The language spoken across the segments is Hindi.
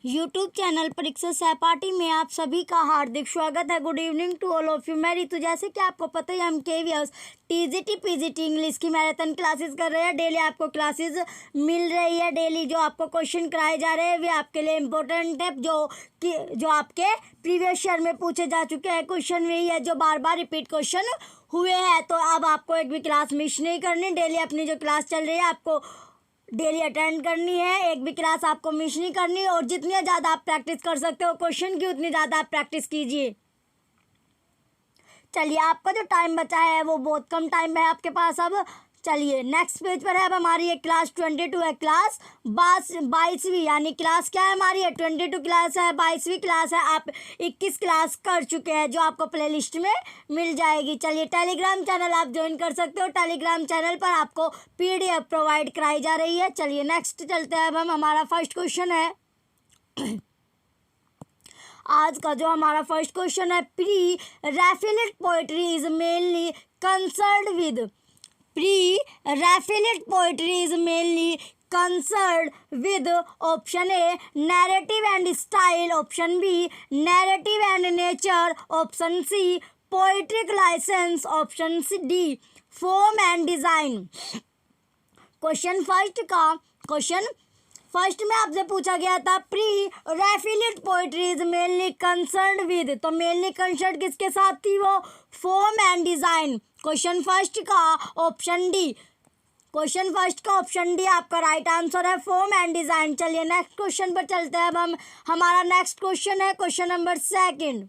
यूट्यूब चैनल परीक्षा सहपाठी में आप सभी का हार्दिक स्वागत है। Good evening to all of you. मैं रितु। जैसे कि आपको पता ही हम केवीएस टीजीटी पीजीटी इंग्लिश की मैराथन क्लासेस कर रहे हैं। डेली आपको क्लासेस मिल रही है। डेली जो आपको क्वेश्चन कराए जा रहे हैं वे आपके लिए इम्पोर्टेंट है, जो आपके प्रीवियस ईयर में पूछे जा चुके हैं क्वेश्चन वही है जो बार बार रिपीट क्वेश्चन हुए हैं। तो अब आपको एक भी क्लास मिस नहीं करनी। डेली अपनी जो क्लास चल रही है आपको डेली अटेंड करनी है। एक भी क्लास आपको मिस नहीं करनी और जितनी ज़्यादा आप प्रैक्टिस कर सकते हो क्वेश्चन की उतनी ज़्यादा आप प्रैक्टिस कीजिए। चलिए, आपका जो टाइम बचा है वो बहुत कम टाइम है आपके पास। अब चलिए नेक्स्ट पेज पर है। अब हमारी एक क्लास 22 है, क्लास 22वीं, यानी क्लास क्या है हमारी है 22 क्लास है, 22वीं क्लास है। आप 21 क्लास कर चुके हैं जो आपको प्लेलिस्ट में मिल जाएगी। चलिए, टेलीग्राम चैनल आप ज्वाइन कर सकते हो। टेलीग्राम चैनल पर आपको PDF प्रोवाइड कराई जा रही है। चलिए नेक्स्ट चलते हैं। अब हमारा फर्स्ट क्वेश्चन है आज का जो हमारा फर्स्ट क्वेश्चन है, pre Raphaelite poetry is mainly concerned with Pre-Raphaelite poetry is mainly concerned with option A narrative and style, option B narrative and nature, option C poetic license, option D form and design। Question first में आपसे पूछा गया था pre Raphaelite poetry is mainly concerned with, तो मेनली कंसर्न्ड किसके साथ थी वो form and design. Question first का ऑप्शन डी आपका राइट आंसर है, फॉर्म एंड डिजाइन। चलिए नेक्स्ट क्वेश्चन पर चलते हैं। अब हमारा नेक्स्ट क्वेश्चन है question number second.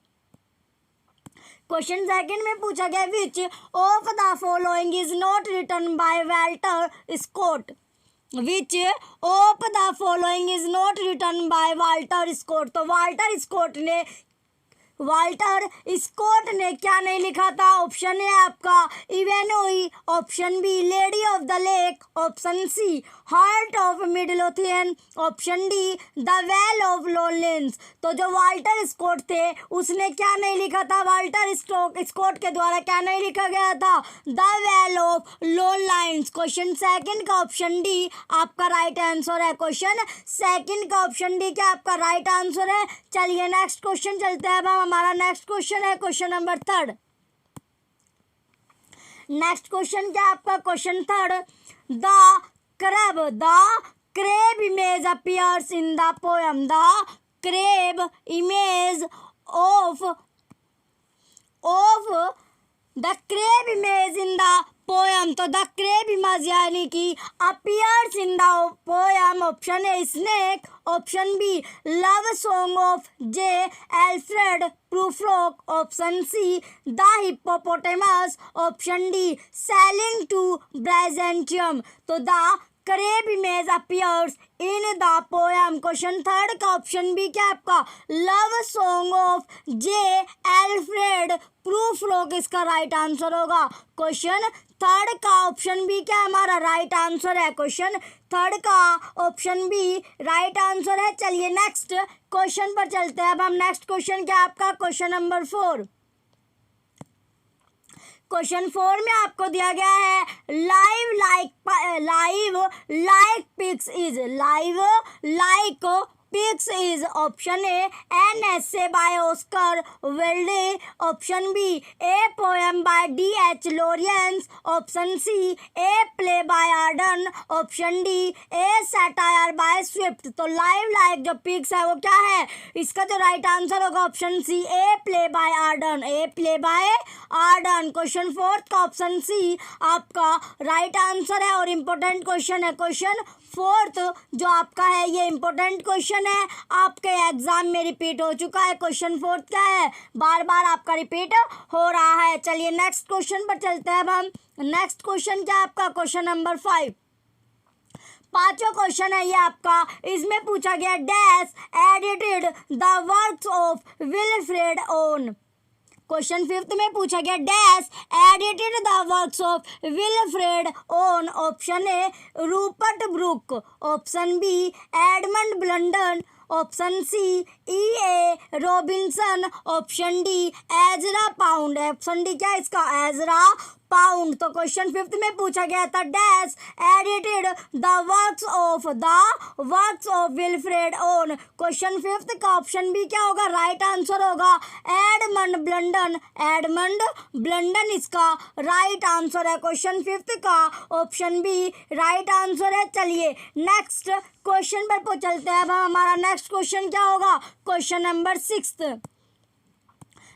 Question second में पूछा गया which of the following is not written by Walter Scott. Which of the following is not written by Walter Scott। तो वाल्टर स्कॉट ने क्या नहीं लिखा था। ऑप्शन है आपका Ivanhoe, option B Lady of the Lake, option C Heart of Midlothian, option D the Well of Loneliness. तो जो वाल्टर स्कॉट थे उसने क्या नहीं लिखा था, वाल्टर स्कॉट के द्वारा क्या नहीं लिखा गया था, the Well of Loneliness. Question second का ऑप्शन डी आपका राइट आंसर है। क्वेश्चन सेकंड का ऑप्शन डी क्या आपका राइट आंसर है। चलिए नेक्स्ट क्वेश्चन चलते हैं। अब हमारा नेक्स्ट क्वेश्चन है question number third. Next question क्या आपका question third, the crab image appears in the poem। The crab image in the poem, तो द क्रेब इमेज यानी कि appears in the poem. Option A snake, option B Love Song of J Alfred Prufrock, option C the Hippopotamus, option D Sailing to Byzantium. तो the crab image appears in the poem. Question third का ऑप्शन बी क्या आपका Love Song of J Alfred Prufrock इसका राइट आंसर होगा। क्वेश्चन थर्ड का ऑप्शन बी क्या हमारा राइट आंसर है। क्वेश्चन थर्ड का ऑप्शन बी राइट आंसर है। चलिए नेक्स्ट क्वेश्चन पर चलते हैं। अब हम नेक्स्ट क्वेश्चन क्या आपका क्वेश्चन नंबर 4। क्वेश्चन 4 में आपको दिया गया है live like pigs is option A an essay by Oscar Wilde, option B a poem by D.H. Lawrence, option C a play by Arden, option D a satire by Swift. तो लाइक जो पिक्स है वो क्या है, इसका जो राइट आंसर होगा option C a play by Arden. Question fourth का ऑप्शन सी आपका राइट आंसर है और इम्पोर्टेंट क्वेश्चन है। क्वेश्चन फोर्थ जो आपका है ये इम्पोर्टेंट क्वेश्चन है, आपके एग्जाम में रिपीट हो चुका है। क्वेश्चन फोर्थ क्या है, बार बार आपका रिपीट हो रहा है। चलिए नेक्स्ट क्वेश्चन पर चलते हैं। अब हम नेक्स्ट क्वेश्चन क्या आपका क्वेश्चन नंबर 5। पांचवा क्वेश्चन है ये आपका, इसमें पूछा गया dash edited the works of Wilfred Owen. Question fifth में पूछा गया dash edited the works of Wilfred Owen. Option A Rupert Brooke, option B Edmund Blunden, option C E.A. Robinson, option D Ezra Pound. Option D क्या इसका एजरा पाउंड। तो क्वेश्चन 5th में पूछा गया था dash edited the works of Wilfred own. Question 5th का ऑप्शन बी क्या होगा, राइट आंसर होगा एडमंड ब्लंडन इसका राइट आंसर है। क्वेश्चन 5th का ऑप्शन बी राइट आंसर है। चलिए नेक्स्ट क्वेश्चन पर चलते हैं। अब हमारा नेक्स्ट क्वेश्चन क्या होगा, क्वेश्चन नंबर 6।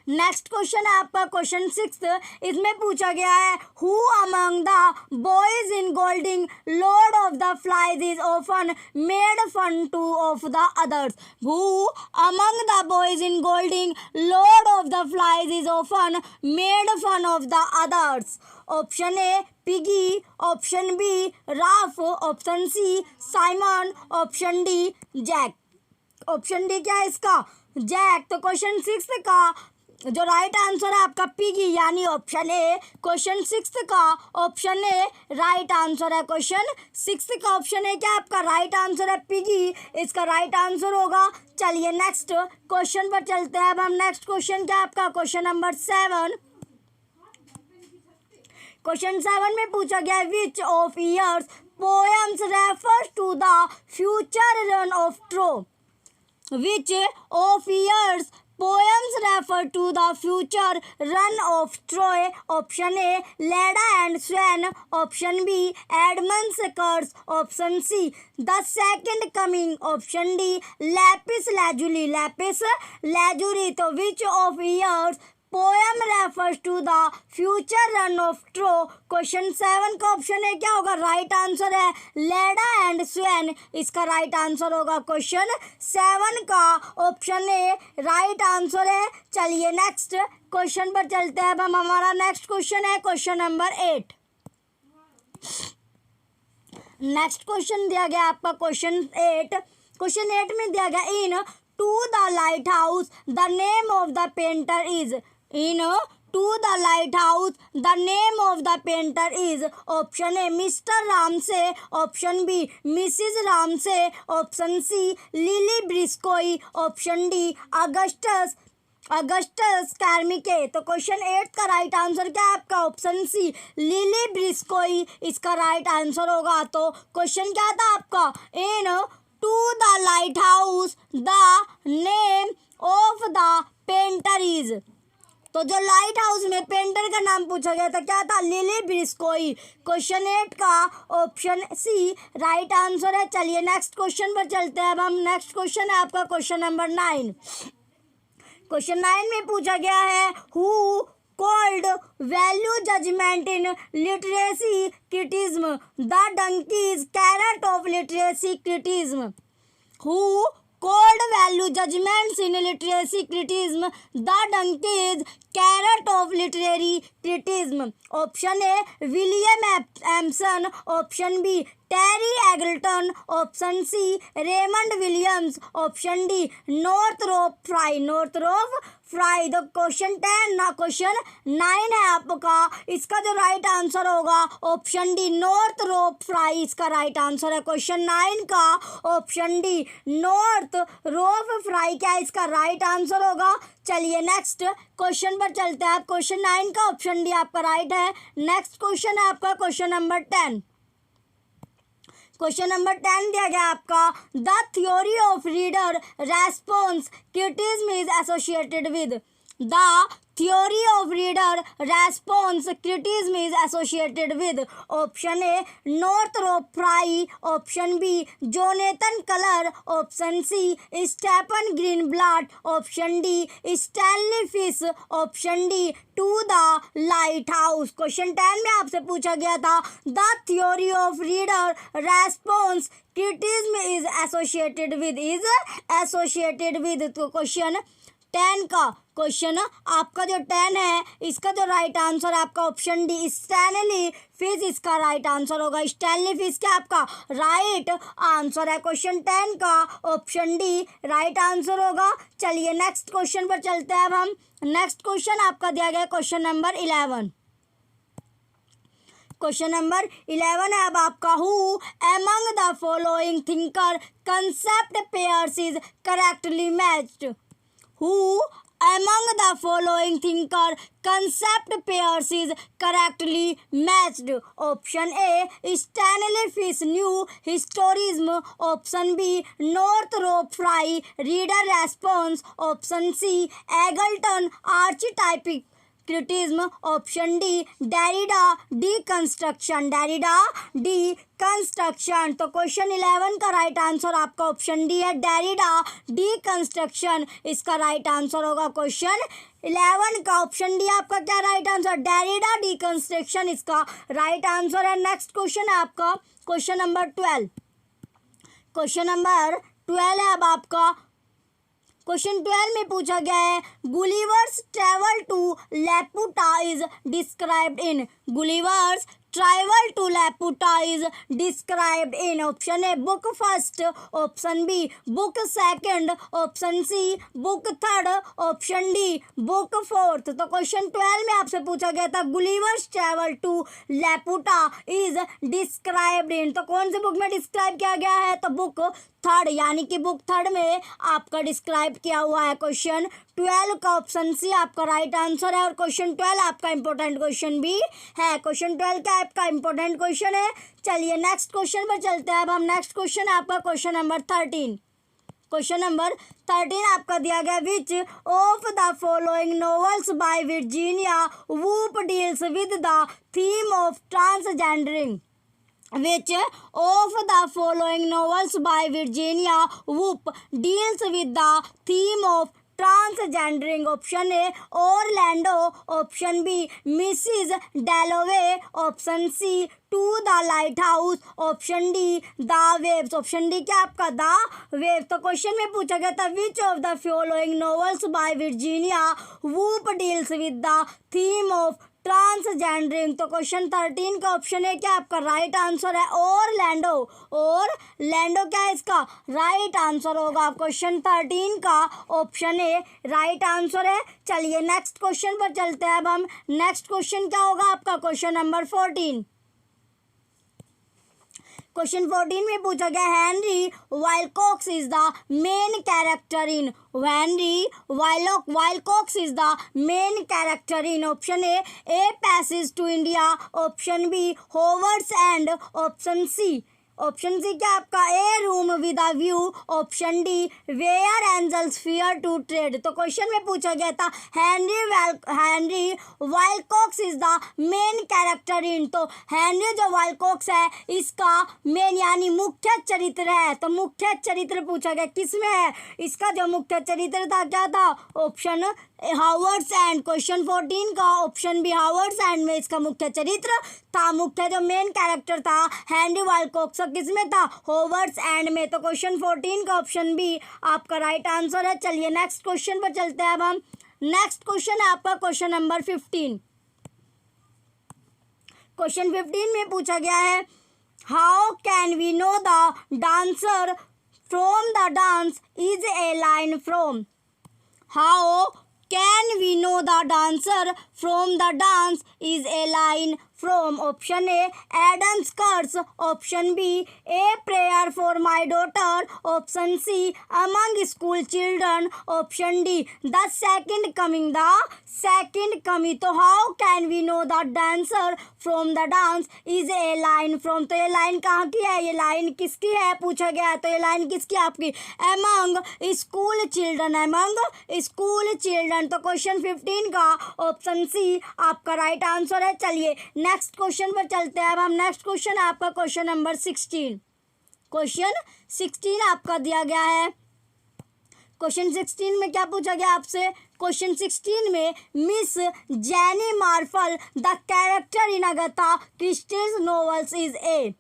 नेक्स्ट क्वेश्चन है आपका क्वेश्चन 6। इसमें पूछा गया है who among the boys in Golding Lord of the Flies is often made fun to of the others. Who among the boys in Golding Lord of the Flies is often made fun of the others. Option A Piggy, option B Ralph, option C Simon, option D Jack. Option D क्या है इसका, जैक। तो क्वेश्चन 6 का जो राइट आंसर है आपका पिगी यानी ऑप्शन ए। क्वेश्चन 6 का ऑप्शन ए राइट आंसर है। क्वेश्चन 6 का ऑप्शन ए क्या आपका राइट आंसर है पिगी, इसका राइट आंसर होगा। चलिए नेक्स्ट क्वेश्चन पर चलते हैं। अब हम नेक्स्ट क्वेश्चन क्या आपका क्वेश्चन नंबर 7। क्वेश्चन 7 में पूछा गया which of Yeats poems refers to the future ruin of Troy. विच ऑफ ईयर्स poems refer to the future run of Troy। Option A Leda and Swan, option B Adam's Curse, option C the Second Coming, option D Lapis Lazuli. तो which of Yeats poem refers to the future ruin of Troy. Question 7 का ऑप्शन है क्या होगा, राइट आंसर है लेडा एंड स्वेन, इसका राइट आंसर होगा। क्वेश्चन 7 का ऑप्शन ए राइट आंसर है। चलिए नेक्स्ट क्वेश्चन पर चलते हैं। अब हम हमारा नेक्स्ट क्वेश्चन है क्वेश्चन नंबर 8। नेक्स्ट क्वेश्चन दिया गया आपका क्वेश्चन 8। क्वेश्चन 8 में दिया गया in to the Lighthouse the name of the painter is. In to the Lighthouse the name of the painter is. Option A Mr Ramsay, option B Mrs Ramsay, option C Lily Briscoe, option D Augustus Carmichael. तो क्वेश्चन 8 का राइट आंसर क्या है आपका, ऑप्शन सी लिली ब्रिस्कोई, इसका राइट आंसर होगा। तो क्वेश्चन क्या था आपका, in to the Lighthouse the name of the painter is. तो जो लाइट हाउस में पेंटर का नाम पूछा गया था क्या था, लिली ब्रिस्कोई। क्वेश्चन 8 का ऑप्शन सी राइट आंसर है। चलिए नेक्स्ट क्वेश्चन पर चलते हैं। अब हम नेक्स्ट क्वेश्चन है आपका क्वेश्चन नंबर 9। क्वेश्चन 9 में पूछा गया है who called value judgment in literacy criticism the donkeys carrot of literacy criticism. Who called value judgments in literacy criticism the donkey's carrot of literary criticism। Option A William Empson, option B Terry Eagleton, option C Raymond Williams, option D Northrop Frye. तो क्वेश्चन 9 है आपका, इसका जो राइट आंसर होगा ऑप्शन डी नॉर्थरोप फ्राई, इसका राइट आंसर है। क्वेश्चन 9 का ऑप्शन डी नॉर्थरोप फ्राई क्या है, इसका राइट आंसर होगा। चलिए नेक्स्ट क्वेश्चन पर चलते हैं। क्वेश्चन 9 का ऑप्शन डी आपका राइट है। नेक्स्ट क्वेश्चन है आपका क्वेश्चन नंबर 10। क्वेश्चन नंबर 10 दिया गया आपका the theory of reader response criticism is associated with. The theory of reader response criticism is associated with। Option A Northrop Frye, option B Jonathan Culler, option C Stephen Greenblatt, option D Stanley Fish, option D to the Lighthouse. Question 10 में आपसे पूछा गया था the theory of reader response criticism is associated with. तो क्वेश्चन 10 का क्वेश्चन आपका जो 10 है, इसका जो राइट आंसर है आपका ऑप्शन डी स्टैनली फिश, इसका राइट आंसर होगा। स्टैनली फिश क्या आपका राइट आंसर है। क्वेश्चन 10 का ऑप्शन डी राइट आंसर होगा। चलिए नेक्स्ट क्वेश्चन पर चलते हैं। अब हम नेक्स्ट क्वेश्चन आपका दिया गया क्वेश्चन नंबर 11। क्वेश्चन नंबर 11 है अब आपका who among the following thinker concept pairs is correctly matched. Who among the following thinker concept pairs is correctly matched? Option A Stanley Fish New Historism. Option B Northrop Frye Reader Response. Option C Eggleton Archetypic criticism. Option D Derrida deconstruction. Derrida deconstruction। तो क्वेश्चन 11 का राइट आंसर आपका ऑप्शन डी है, डेरिडा डीकंस्ट्रक्शन इसका राइट आंसर होगा। क्वेश्चन 11 का ऑप्शन डी आपका क्या राइट आंसर, डेरिडा डीकंस्ट्रक्शन इसका राइट आंसर है। नेक्स्ट क्वेश्चन है आपका क्वेश्चन नंबर 12। क्वेश्चन नंबर 12 है अब आपका क्वेश्चन 12 में पूछा गया है Gulliver's travel to Laputa is described in. Gulliver's travel to Laputa is described in. Option A book first. Option B book second. Option C book third. Option D book fourth. तो क्वेश्चन 12 में आपसे पूछा गया था Gulliver's travel to Laputa is described in, तो कौन सी बुक में डिस्क्राइब किया गया है, तो बुक थर्ड, यानी कि बुक थर्ड में आपका डिस्क्राइब किया हुआ है। क्वेश्चन 12 का ऑप्शन सी आपका राइट आंसर है और क्वेश्चन 12 आपका इंपॉर्टेंट क्वेश्चन भी है। क्वेश्चन 12 का आपका इंपॉर्टेंट क्वेश्चन है। चलिए नेक्स्ट क्वेश्चन पर चलते हैं। अब हम नेक्स्ट क्वेश्चन है आपका क्वेश्चन नंबर 13। क्वेश्चन नंबर 13 आपका दिया गया which of the following novels by Virginia Woolf deals with the theme of transgendering. Which of the following novels by Virginia Woolf deals with the theme of transgendering? Option A Orlando. Option B Mrs. Dalloway. Option C To the Lighthouse. Option D The Waves. Option D क्या आपका The Waves। तो क्वेश्चन में पूछा गया था which of the following novels by Virginia Woolf deals with the theme of ट्रांसजेंडरिंग। तो क्वेश्चन 13 का ऑप्शन है क्या आपका राइट आंसर है ओरलैंडो। ओरलैंडो क्या है इसका राइट आंसर होगा। क्वेश्चन 13 का ऑप्शन ए राइट आंसर है। चलिए नेक्स्ट क्वेश्चन पर चलते हैं। अब हम नेक्स्ट क्वेश्चन क्या होगा आपका क्वेश्चन नंबर 14। क्वेश्चन 14 में पूछा गया Henry Wilcox is the main character in. Henry Wilcox is the main character in. Option A passage to India. Option B Howards End. Option C क्या आपका a room with a view. Option D where angels fear to tread. तो क्वेश्चन में पूछा गया था Henry Wilcox is the main character in. तो हेनरी जो वाइलकॉक्स है इसका मेन यानी मुख्य चरित्र है। तो मुख्य चरित्र पूछा गया किसमें है, इसका जो मुख्य चरित्र था क्या था, ऑप्शन हावर्ड्स एंड। क्वेश्चन 14 का ऑप्शन बी हावर्ड्स एंड में इसका मुख्य चरित्र था। मुख्य जो मेन कैरेक्टर था हेनरी वाइलकॉक्स किसमें था, होवर्ड्स एंड में। तो क्वेश्चन 14 का ऑप्शन बी आपका राइट आंसर है। चलिए नेक्स्ट क्वेश्चन पर चलते हैं। अब हम नेक्स्ट क्वेश्चन है आपका क्वेश्चन नंबर 15। क्वेश्चन 15 में पूछा गया है how can we know the dancer from the dance is a line from. How can we know the dancer from the dance is a line from. Option A Adam's curse. Option B a prayer for my daughter. Option C among school children. Option D the second coming. The second coming. तो how can we know the dancer from the dance is a line from. तो ये लाइन कहाँ की है, ये लाइन किसकी है पूछा गया है। तो ये लाइन किसकी आपकी among school children. Among school children. तो क्वेश्चन 15 का ऑप्शन सी आपका राइट आंसर है। चलिए नेक्स्ट क्वेश्चन पर चलते हैं। अब हम नेक्स्ट क्वेश्चन है आपका क्वेश्चन नंबर 16। क्वेश्चन 16 आपका दिया गया है। क्वेश्चन 16 में क्या पूछा गया आपसे, क्वेश्चन 16 में Miss Jenny Marple the character in Agatha Christie's novels is a.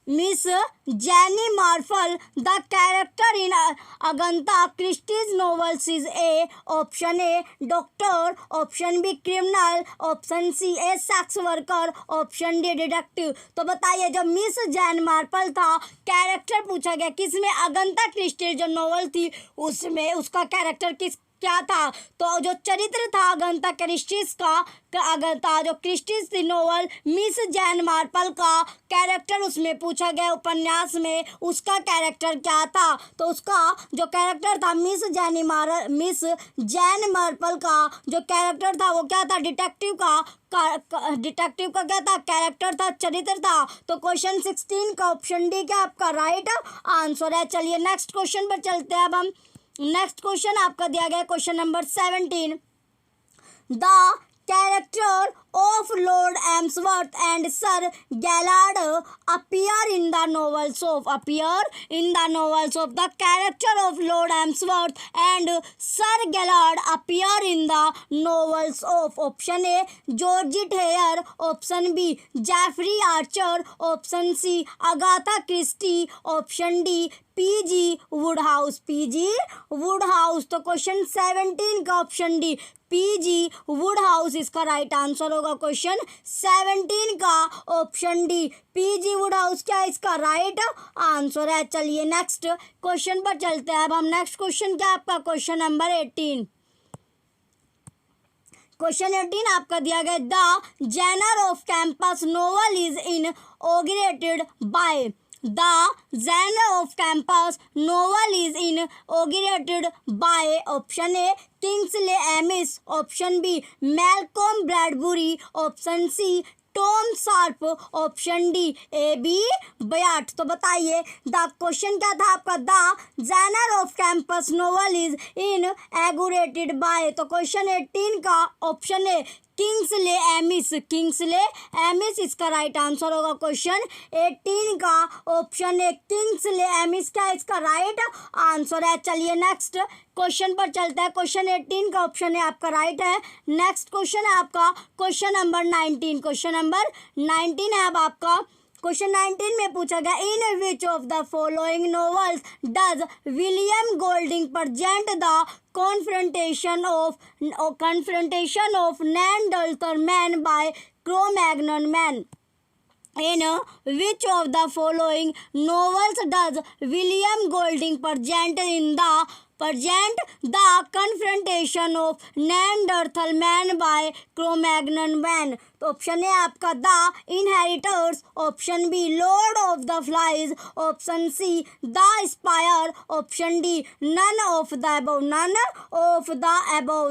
Miss Jenny Marple the character in Agatha Christie's novels is a. Option A doctor. Option B criminal. Option C a sex worker. Option D detective. तो बताइए जो मिस जेन मार्पल था कैरेक्टर पूछा गया किसमें, अगाथा क्रिस्टी जो नॉवल थी उसमें उसका कैरेक्टर क्या था? तो जो चरित्र था अगाथा क्रिस्टीज का, अगाथा जो क्रिस्टीज थी नोवेल मिस जैन मार्पल का कैरेक्टर उसमें पूछा गया उपन्यास में, उसका कैरेक्टर क्या था? तो उसका जो कैरेक्टर था मिस जैन मार्पल का जो कैरेक्टर था वो क्या था? डिटेक्टिव का क्या था? कैरेक्टर था, चरित्र था। तो क्वेश्चन 16 का ऑप्शन डी क्या आपका राइट आंसर है। चलिए नेक्स्ट क्वेश्चन पर चलते हैं। अब हम नेक्स्ट क्वेश्चन आपका दिया गया question number 17। The character of Lord Emsworth and Sir Galahad appear in the novels of the character of Lord Emsworth and Sir Galahad appear in the novels of option A Georgette Heyer, option B Jeffrey Archer, option C Agatha Christie, option D PG Woodhouse. तो क्वेश्चन 17 का ऑप्शन डी पीजी वुडहाउस इसका राइट आंसर होगा। क्वेश्चन 17 का ऑप्शन डी पीजी वुडहाउस क्या इसका राइट आंसर है। चलिए नेक्स्ट क्वेश्चन पर चलते हैं। अब हम नेक्स्ट क्वेश्चन क्या आपका क्वेश्चन नंबर 18। क्वेश्चन 18 आपका दिया गया the genre of campus novel is inaugurated by The genre of campus novel is inaugurated by option A Kingsley Amis, option B Malcolm Bradbury, option C Tom Sharp, option D A B Byatt. तो बताइए द क्वेश्चन क्या था आपका? The genre of campus novel is inaugurated by. तो क्वेश्चन 18 का ऑप्शन ए किंग्सले एमिस इसका राइट आंसर होगा। क्वेश्चन 18 का ऑप्शन है किंग्सले एमिस क्या इसका राइट आंसर है। चलिए नेक्स्ट क्वेश्चन पर चलता है। क्वेश्चन 18 का ऑप्शन है आपका राइट है। नेक्स्ट क्वेश्चन है आपका क्वेश्चन नंबर 19। क्वेश्चन नंबर 19 है अब आपका क्वेश्चन 19 में पूछा गया in which of the following novels does William Golding present the confrontation of Neanderthal man by Cro-Magnon man. In which of the following novels does William Golding present the confrontation of Neanderthal man by Cro-Magnon man? तो ऑप्शन है आपका the inheritors, option B lord of the flies, option C the spire, option D none of the above.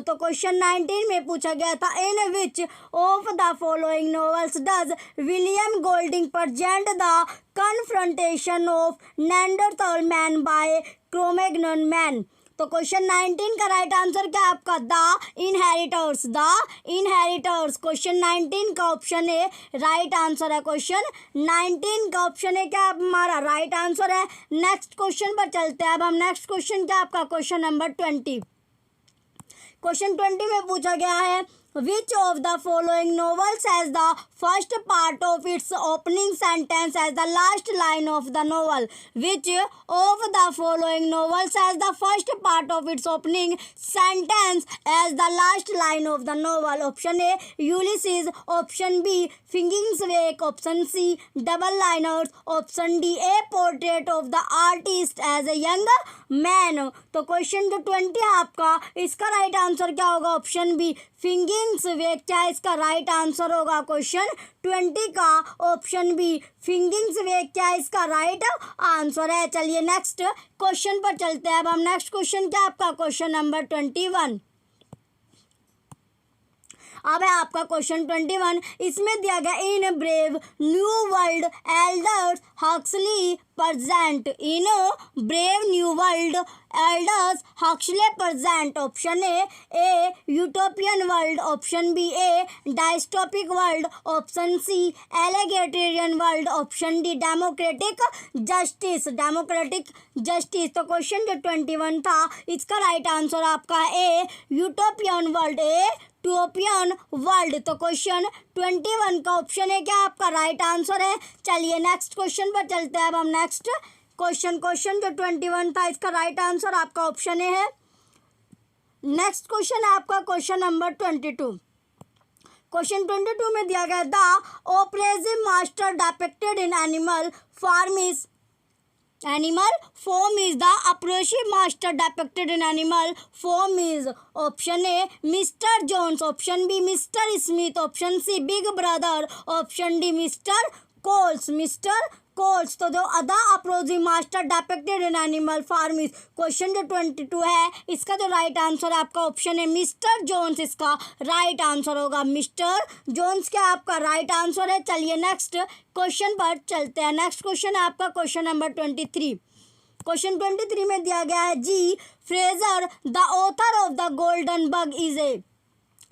तो क्वेश्चन 19 में पूछा गया था in which of the following novels does William Golding present the confrontation of Neanderthal man by Cro-Magnon man. तो क्वेश्चन 19 का राइट आंसर क्या है आपका? The inheritors. क्वेश्चन 19 का ऑप्शन है राइट आंसर है। क्वेश्चन 19 का ऑप्शन है क्या हमारा राइट आंसर है। नेक्स्ट क्वेश्चन पर चलते हैं। अब हम नेक्स्ट क्वेश्चन क्या आपका क्वेश्चन नंबर 20। क्वेश्चन 20 में पूछा गया है which of the following novels has the first part of its opening sentence as the last line of the novel? Which of the following novels has the first part of its opening sentence as the last line of the novel? Option A Ulysses, option B Finnegans Wake, option C Double Liners, option D A Portrait of the Artist as a Young Man। तो क्वेश्चन जो 20 है आपका इसका राइट आंसर क्या होगा? ऑप्शन बी फिंगिंग्स वेक क्या इसका राइट आंसर होगा। क्वेश्चन 20 का ऑप्शन बी फिंगिंग्स वेक क्या इसका राइट आंसर है। चलिए नेक्स्ट क्वेश्चन पर चलते हैं। अब हम नेक्स्ट क्वेश्चन क्या आपका क्वेश्चन नंबर 21। अब है आपका क्वेश्चन 21। इसमें दिया गया in Brave New World Aldous Huxley present in Brave New World Aldous Huxley present option A utopian world, option B A dystopic world, option C egalitarian world, option D democratic justice। तो क्वेश्चन जो 21 था इसका राइट आंसर आपका ए यूटोपियन वर्ल्ड, तो क्वेश्चन 21 का ऑप्शन है क्या आपका राइट आंसर है। चलिए नेक्स्ट क्वेश्चन पर चलते हैं। अब हम नेक्स्ट क्वेश्चन जो 21 था इसका राइट आंसर आपका ऑप्शन ए है। नेक्स्ट क्वेश्चन है आपका क्वेश्चन नंबर 22। क्वेश्चन 22 में दिया गया the oppressive master depicted in animal form is Animal form is the oppressive master depicted in animal form is option A Mr. Jones, option B Mr. Smith, option C Big Brother, option D Mr. Coles. Mr. Coles तो जो अदा अप्रोजी master depicted in Animal Farm is question जो 22 है इसका जो राइट आंसर है आपका ऑप्शन है मिस्टर जोन्स, इसका राइट आंसर होगा मिस्टर जोन्स क्या आपका राइट आंसर है। चलिए नेक्स्ट क्वेश्चन पर चलते हैं। नेक्स्ट क्वेश्चन है आपका क्वेश्चन नंबर 23। क्वेश्चन 23 में दिया गया है G Fraser the author of the golden bough is A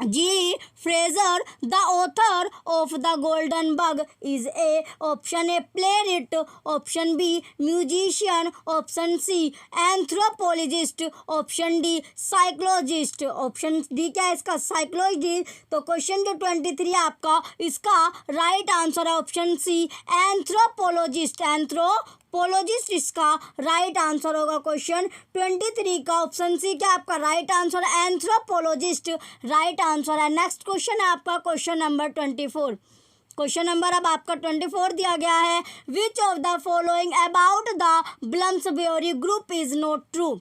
G. Fraser, the author of the Golden Bug is A. Option A playwright, option B musician, option C anthropologist, option D psychologist, option D क्या है इसका साइकोलॉजिस्ट। तो क्वेश्चन जो 23 आपका इसका राइट आंसर है ऑप्शन सी एंथ्रोपोलॉजिस्ट। एंथ्रोपोलॉजिस्ट इसका राइट आंसर होगा। क्वेश्चन 23 का ऑप्शन सी क्या आपका राइट आंसर है एंथ्रोपोलॉजिस्ट राइट आंसर है। नेक्स्ट क्वेश्चन है आपका क्वेश्चन नंबर 24। क्वेश्चन नंबर अब आपका 24 दिया गया है which of the following about the Bloomsbury group is not true.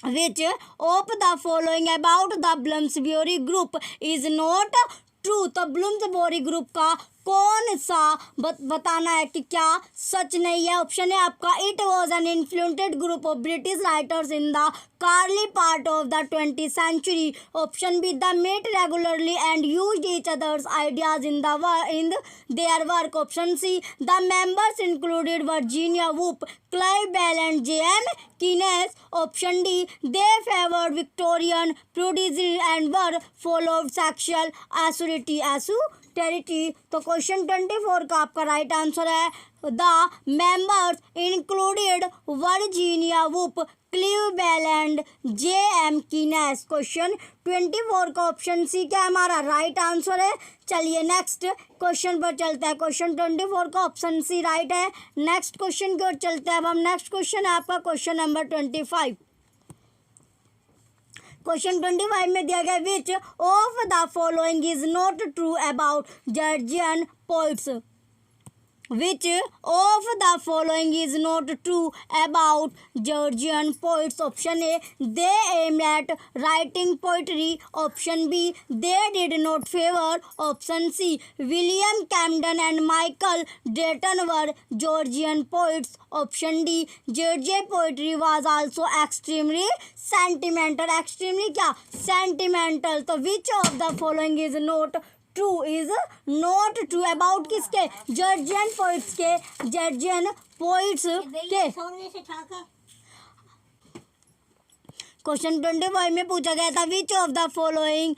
Which of the following about the Bloomsbury group is not true। तो ब्लूम्सबेरी ग्रुप का कौन सा बताना है कि क्या सच नहीं है। ऑप्शन है आपका it was an influential group of British writers in the early part of the 20th century। Option B the met regularly and used each others ideas in their work. Option C the members included Virginia Woolf, Clive Bell and J.M. Keynes. Option D they favoured Victorian prudery and were followed sexual austerity. तो क्वेश्चन 24 का आपका राइट आंसर है the members included Virginia Woolf, cleave bell and J.M. Keynes. Question 24 का ऑप्शन सी क्या हमारा राइट आंसर है। चलिए नेक्स्ट क्वेश्चन पर चलते हैं। क्वेश्चन 24 का ऑप्शन सी राइट है। नेक्स्ट क्वेश्चन की ओर चलते हैं। अब हम नेक्स्ट क्वेश्चन है आपका क्वेश्चन नंबर 25। क्वेश्चन 25 में दिया गया which of the following is not true about Georgian poets. Which of the following is not true about Georgian poets? Option A they aimed at writing poetry, option B they did not favor, option C William Camden and Michael Drayton were Georgian poets, option D Georgian poetry was also extremely sentimental। extremely क्या sentimental। तो which of the following is not true is not true about किसके जॉर्जियन पोइट्स के जॉर्जियन पोइट्स के। क्वेश्चन 25 में पूछा गया था which of the following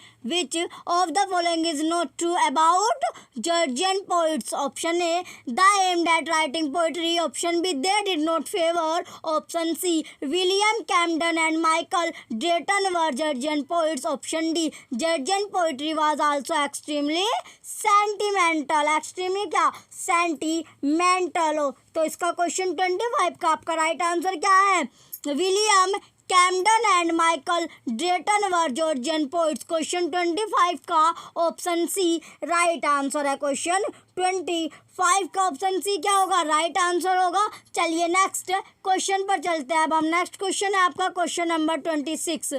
is not true about Georgian poets. Option A the aimed at writing poetry, option B they did not favour, option C William Camden and Michael Drayton were Georgian poets, option D Georgian poetry was also extremely sentimental. Extremely क्या सेंटिमेंटल हो। तो इसका क्वेश्चन 25 का आपका राइट आंसर क्या है William Camden and Michael Drayton were Georgian poets. Question 25 का ऑप्शन सी राइट आंसर है। क्वेश्चन 25 का ऑप्शन सी क्या होगा राइट आंसर होगा। चलिए नेक्स्ट क्वेश्चन पर चलते हैं। अब हम नेक्स्ट क्वेश्चन है आपका क्वेश्चन नंबर 26।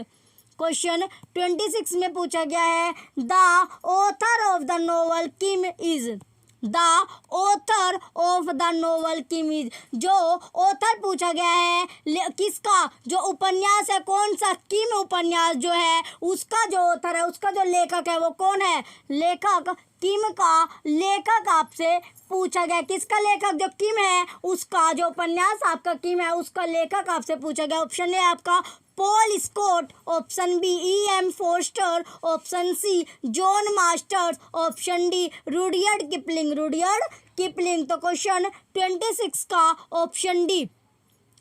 क्वेश्चन 26 में पूछा गया है the author of the novel Kim is. The author of the novel Kim is. जो ऑथर पूछा गया है किसका जो उपन्यास है कौन सा किम उपन्यास जो है उसका जो ऑथर है उसका जो लेखक है वो कौन है। लेखक किम का लेखक आपसे पूछा गया किसका लेखक जो किम है उसका जो उपन्यास आपका किम है उसका लेखक आपसे पूछा गया। ऑप्शन है आपका Paul Scott, option B E.M. Forster, option C John Masters, option D Rudyard Kipling. तो क्वेश्चन 26 का ऑप्शन डी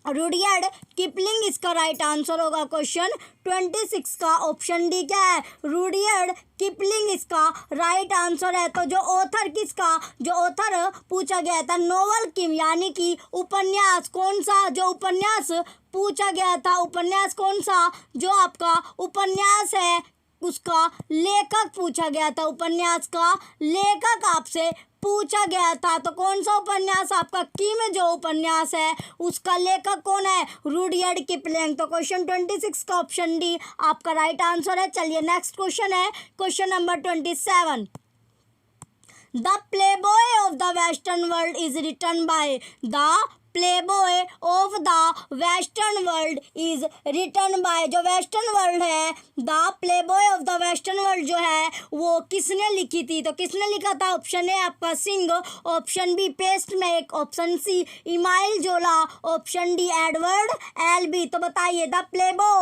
रुडयार्ड किपलिंग इसका राइट आंसर होगा। क्वेश्चन 26 का ऑप्शन डी क्या है रुडयार्ड किपलिंग इसका राइट आंसर है। तो जो ऑथर पूछा गया था नोवेल किम यानी कि उपन्यास कौन सा जो उपन्यास पूछा गया था उपन्यास कौन सा जो आपका उपन्यास है उसका लेखक पूछा गया था, उपन्यास का लेखक आपसे पूछा गया था। तो कौन सा उपन्यास आपका किम जो उपन्यास है उसका लेखक कौन है, रुडयार्ड किपलिंग। तो क्वेश्चन 26 का ऑप्शन डी आपका राइट आंसर है। चलिए नेक्स्ट क्वेश्चन है question number 27। The Playboy of the western World is written by the Playboy of the western World is written by, जो वेस्टर्न वर्ल्ड है, the Playboy of the western world जो है वो किसने लिखी थी। तो किसने लिखा था, ऑप्शन ए आपका Synge, option B Pasternak, option C Emile Zola, option D Edward Albee. तो बताइए the Playboy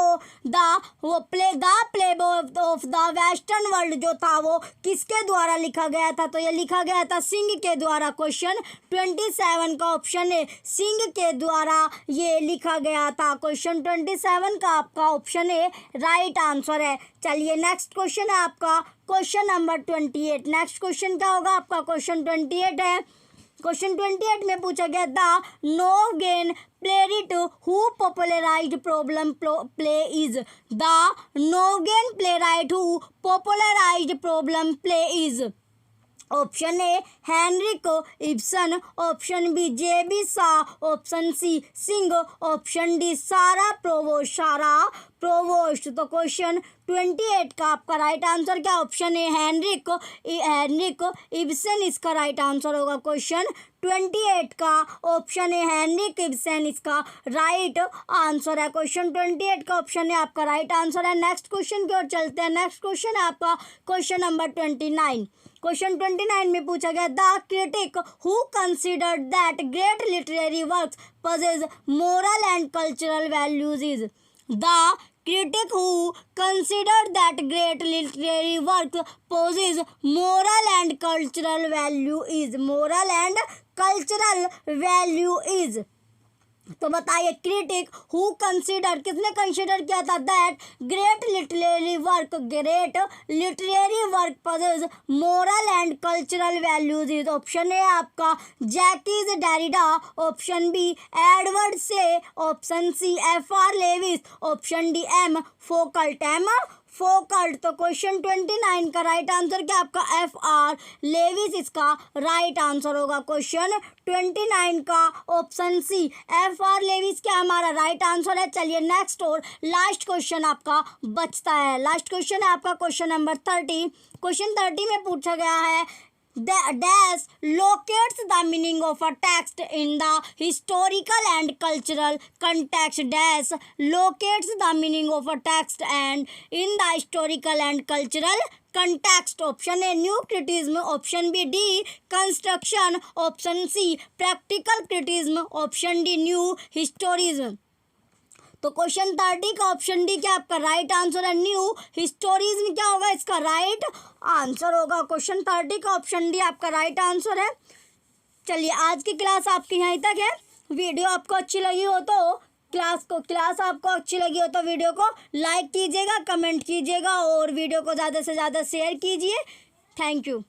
of the western world जो था वो किसके द्वारा लिखा गया था। तो ये लिखा गया था सिंह के द्वारा। क्वेश्चन 27 का ऑप्शन है सिंह के द्वारा ये लिखा गया था। क्वेश्चन 27 का आपका ऑप्शन ए राइट आंसर है। चलिए नेक्स्ट क्वेश्चन है आपका क्वेश्चन नंबर 28। नेक्स्ट क्वेश्चन क्या होगा आपका, क्वेश्चन 28 है। क्वेश्चन 28 में पूछा गया the नोवेगन playwright who popularized problem play is, the Norwegian playwright who popularized problem play is, option A Henrik Ibsen, option B J B. Shaw, option C Synge, option D Sarah Provost. तो क्वेश्चन 28 का आपका राइट आंसर क्या, ऑप्शन ए हेनरिक इब्सन इसका राइट आंसर होगा। क्वेश्चन 28 का ऑप्शन है हेनरिक इब्सन इसका राइट आंसर है। क्वेश्चन 28 का ऑप्शन है आपका राइट आंसर है। नेक्स्ट क्वेश्चन की ओर चलते हैं। नेक्स्ट क्वेश्चन है आपका क्वेश्चन नंबर 29। क्वेश्चन 29 में पूछा गया the critic who considered that great literary works possess moral and cultural values is, the critic who considered that great literary works possess moral and cultural value is, तो बताइए क्रिटिक हु कंसिडर किसने कंसिडर किया था that great literary work possesses moral and cultural values is, option A आपका Jacques Derrida, option B Edward Said, option C F R. Leavis, option D M Foucault. तो क्वेश्चन 29 का राइट आंसर क्या आपका एफ.आर. लेविस इसका राइट आंसर होगा। क्वेश्चन 29 का ऑप्शन सी एफ.आर. लेविस क्या हमारा राइट आंसर है। चलिए नेक्स्ट और लास्ट क्वेश्चन आपका बचता है। लास्ट क्वेश्चन है आपका क्वेश्चन नंबर 30। क्वेश्चन 30 में पूछा गया है dash locates the meaning of a text in the historical and cultural context, dash locates the meaning of a text and in the historical and cultural context, option A new criticism, option B deconstruction, option C practical criticism, option D new historicism. तो क्वेश्चन 30 का ऑप्शन डी क्या आपका राइट आंसर है, न्यू हिस्टोरिज्म क्या होगा इसका राइट आंसर होगा। क्वेश्चन 30 का ऑप्शन डी आपका राइट आंसर है। चलिए आज की क्लास आपकी यहीं तक है। वीडियो आपको अच्छी लगी हो तो क्लास आपको अच्छी लगी हो तो वीडियो को लाइक कीजिएगा, कमेंट कीजिएगा और वीडियो को ज़्यादा से ज़्यादा शेयर कीजिए। Thank you.